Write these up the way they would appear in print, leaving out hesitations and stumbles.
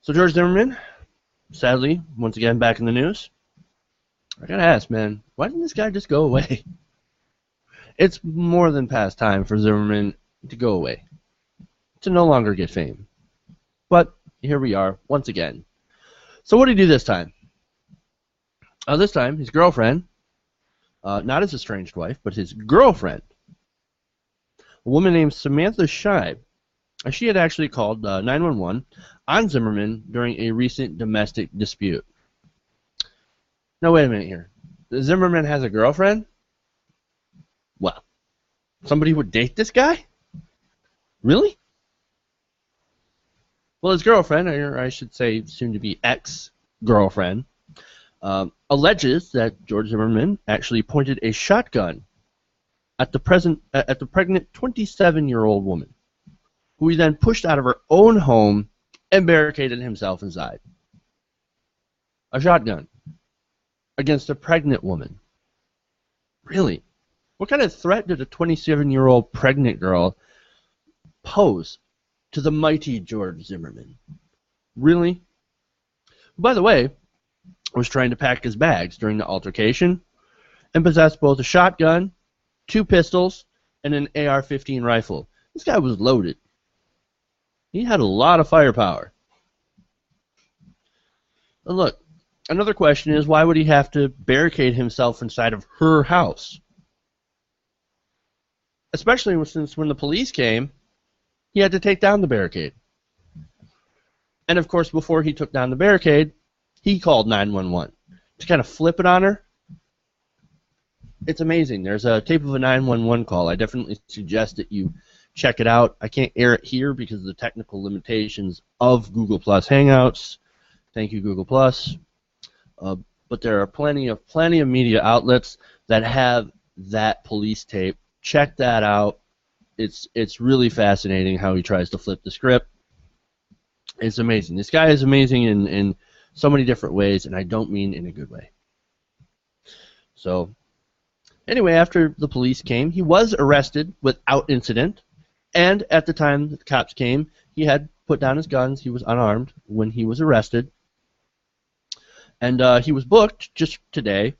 So George Zimmerman, sadly, once again back in the news. I gotta ask, man, why didn't this guy just go away? It's more than past time for Zimmerman to go away, to no longer get fame. But here we are, once again. So what did he do this time? This time, his girlfriend, not his estranged wife, but his girlfriend, a woman named Samantha Scheib, she had actually called 911 on Zimmerman during a recent domestic dispute. Now, wait a minute here. Zimmerman has a girlfriend? Well, somebody would date this guy? Really? Well, his girlfriend, or I should say soon-to-be ex-girlfriend, alleges that George Zimmerman actually pointed a shotgun at the pregnant 27-year-old woman, who he then pushed out of her own home and barricaded himself inside. A shotgun against a pregnant woman. Really? What kind of threat did a 27-year-old pregnant girl pose to the mighty George Zimmerman? Really? By the way, was trying to pack his bags during the altercation and possessed both a shotgun, 2 pistols, and an AR-15 rifle. This guy was loaded. He had a lot of firepower. And look, another question is, why would he have to barricade himself inside of her house? Especially since when the police came, he had to take down the barricade. And of course, before he took down the barricade, he called 911 to kind of flip it on her. It's amazing. There's a tape of a 911 call. I definitely suggest that you check it out. I can't air it here because of the technical limitations of Google Plus Hangouts. Thank you, Google Plus. But there are plenty of media outlets that have that police tape. Check that out. It's really fascinating how he tries to flip the script. It's amazing. This guy is amazing in so many different ways, and I don't mean in a good way. So, anyway, after the police came, he was arrested without incident, and at the time the cops came, he had put down his guns. He was unarmed when he was arrested, and he was booked just today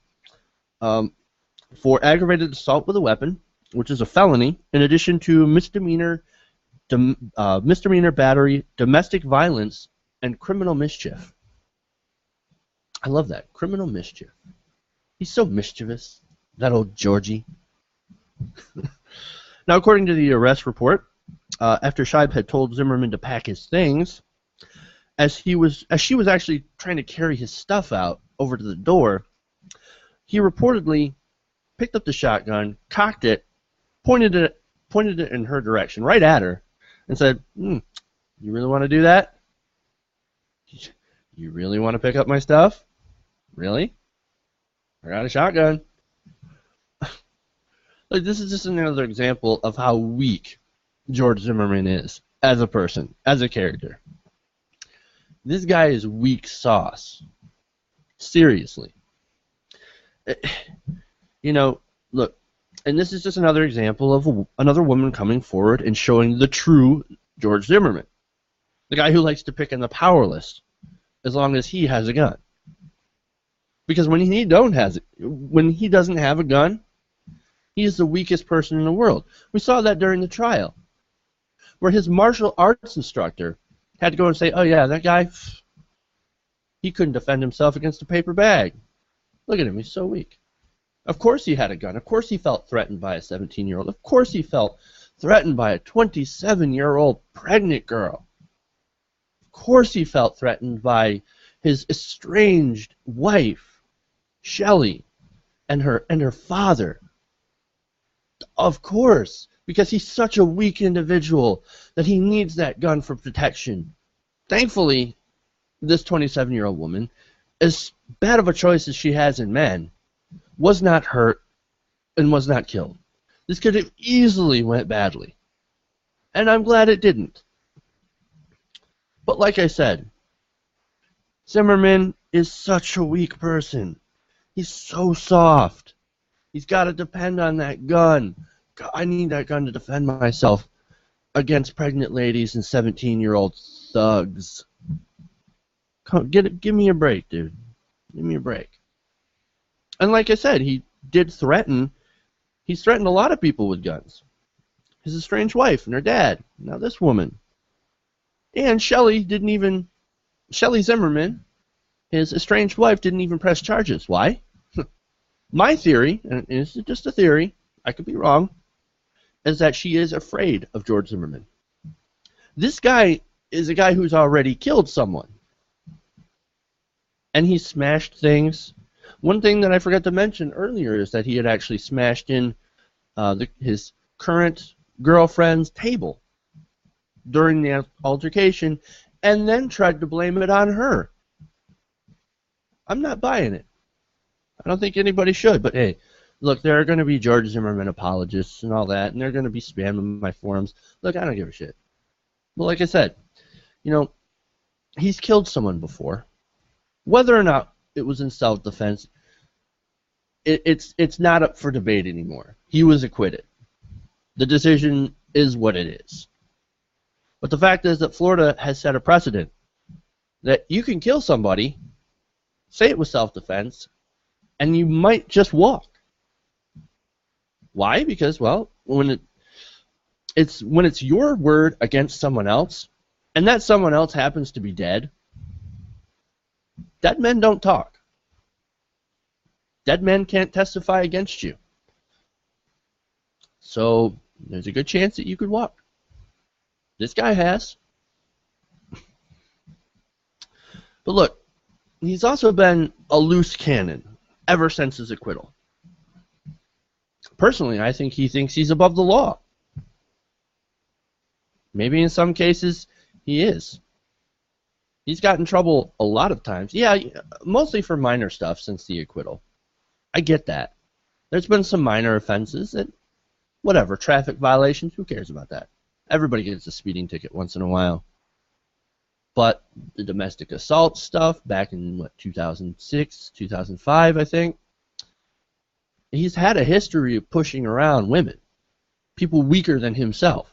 for aggravated assault with a weapon, which is a felony, in addition to misdemeanor battery, domestic violence, and criminal mischief. I love that. Criminal mischief. He's so mischievous, that old Georgie. Now, according to the arrest report, after Scheib had told Zimmerman to pack his things, as she was actually trying to carry his stuff out over to the door, he reportedly picked up the shotgun, cocked it, pointed it in her direction, right at her, and said, "You really want to do that? You really want to pick up my stuff? Really? I got a shotgun." Like, this is just another example of how weak George Zimmerman is as a person, as a character. This guy is weak sauce. Seriously. You know, look, and this is just another example of another woman coming forward and showing the true George Zimmerman. The guy who likes to pick on the powerless as long as he has a gun. Because when he doesn't have a gun, he is the weakest person in the world. We saw that during the trial, where his martial arts instructor had to go and say, "Oh yeah, that guy, he couldn't defend himself against a paper bag. Look at him, he's so weak." Of course he had a gun. Of course he felt threatened by a 17-year-old. Of course he felt threatened by a 27-year-old pregnant girl. Of course he felt threatened by his estranged wife, Shellie, and her father. Of course, because he's such a weak individual that he needs that gun for protection. Thankfully, this 27-year-old woman, as bad of a choice as she has in men, was not hurt and was not killed. This could have easily went badly, and I'm glad it didn't. But like I said, Zimmerman is such a weak person. He's so soft. He's got to depend on that gun. I need that gun to defend myself against pregnant ladies and 17-year-old thugs. Give me a break, dude. Give me a break. And like I said, he's threatened a lot of people with guns. His estranged wife and her dad. Now this woman. And Shellie Zimmerman, his estranged wife, didn't even press charges. Why? My theory, and it's just a theory, I could be wrong, is that she is afraid of George Zimmerman. This guy is a guy who's already killed someone. And he smashed things. One thing that I forgot to mention earlier is that he had actually smashed in his current girlfriend's table during the altercation and then tried to blame it on her. I'm not buying it. I don't think anybody should, but hey, look, there are going to be George Zimmerman apologists and all that, and they're going to be spamming my forums. Look, I don't give a shit. But like I said, you know, he's killed someone before. Whether or not it was in self-defense, it's not up for debate anymore. He was acquitted. The decision is what it is. But the fact is that Florida has set a precedent that you can kill somebody, say it was self-defense, and you might just walk. Why? Because, well, when it's your word against someone else, and that someone else happens to be dead, dead men don't talk. Dead men can't testify against you. So there's a good chance that you could walk. This guy has. But look, he's also been a loose cannon ever since his acquittal. Personally, I think he thinks he's above the law. Maybe in some cases he is. He's got in trouble a lot of times. Yeah, mostly for minor stuff since the acquittal. I get that. There's been some minor offenses that, whatever, traffic violations, who cares about that? Everybody gets a speeding ticket once in a while. But the domestic assault stuff back in, 2006, 2005, I think, he's had a history of pushing around women, people weaker than himself.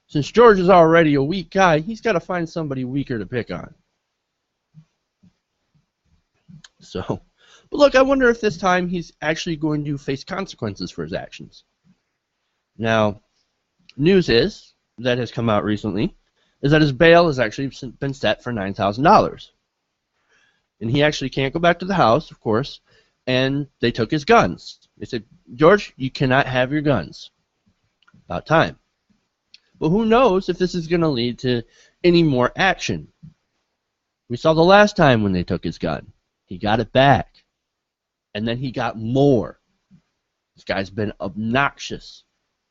Since George is already a weak guy, he's got to find somebody weaker to pick on. So, but look, I wonder if this time he's actually going to face consequences for his actions. Now, news that has come out recently is that his bail has actually been set for $9,000. And he actually can't go back to the house, of course, and they took his guns. They said, George, you cannot have your guns. About time. But who knows if this is going to lead to any more action. We saw the last time when they took his gun. He got it back. And then he got more. This guy's been obnoxious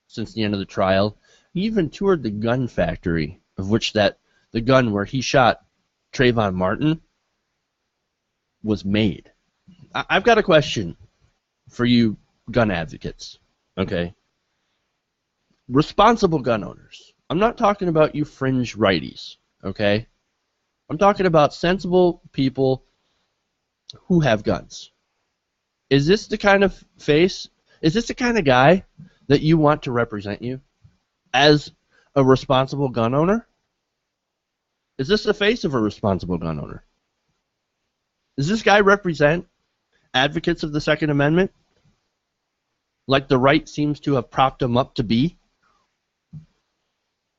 since the end of the trial. He even toured the gun factory, of which the gun where he shot Trayvon Martin was made. I've got a question for you gun advocates, okay? Responsible gun owners. I'm not talking about you fringe righties, okay? I'm talking about sensible people who have guns. Is this the kind of face, is this the kind of guy that you want to represent you as a responsible gun owner? Is this the face of a responsible gun owner? Does this guy represent advocates of the Second Amendment, like the right seems to have propped him up to be?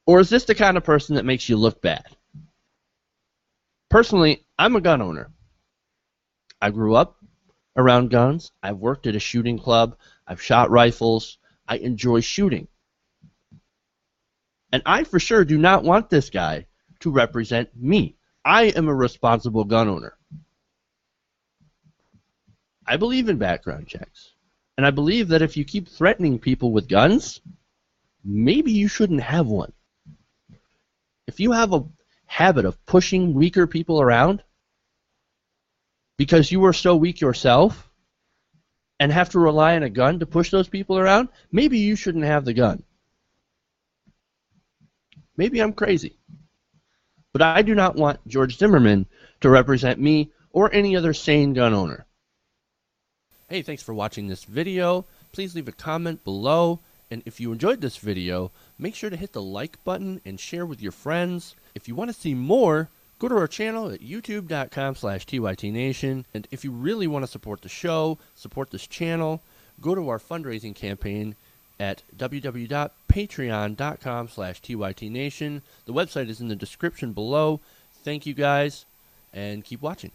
Or is this the kind of person that makes you look bad? Personally, I'm a gun owner. I grew up around guns. I've worked at a shooting club. I've shot rifles. I enjoy shooting. And I for sure do not want this guy to represent me. I am a responsible gun owner. I believe in background checks. And I believe that if you keep threatening people with guns, maybe you shouldn't have one. If you have a habit of pushing weaker people around because you are so weak yourself and have to rely on a gun to push those people around, maybe you shouldn't have the gun. Maybe I'm crazy. But I do not want George Zimmerman to represent me or any other sane gun owner. Hey, thanks for watching this video. Please leave a comment below. And if you enjoyed this video, make sure to hit the like button and share with your friends. If you want to see more, Go to our channel at youtube.com/TYTNation. And if you really want to support the show, support this channel, go to our fundraising campaign at www.patreon.com/TYTNation. The website is in the description below. Thank you guys, and keep watching.